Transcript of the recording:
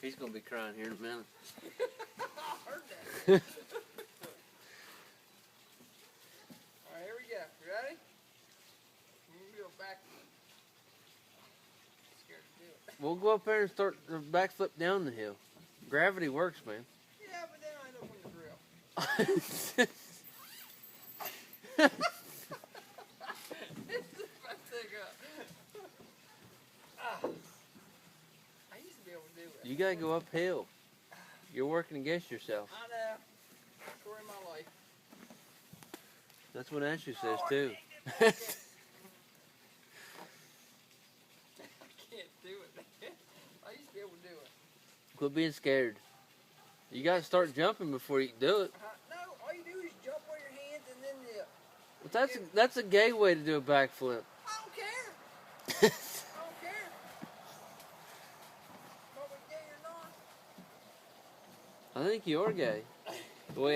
He's gonna be crying here in a minute. I heard that. Alright, here we go. You ready? I'm gonna do a backflip. Scared to do it. We'll go up there and start the backflip down the hill. Gravity works, man. Yeah, but then I end up on the grill. It's the best thing up. I used to be able to do it. You gotta go uphill. You're working against yourself. I know. Story of my life. That's what Ashley says too. I can't do it, man. I used to be able to do it. Quit being scared. You gotta start jumping before you can do it. No, all you do is jump on your hands and then you... But that's a gay way to do a backflip. I don't care. I don't care. Whether we're gay or not. I think you're gay. The way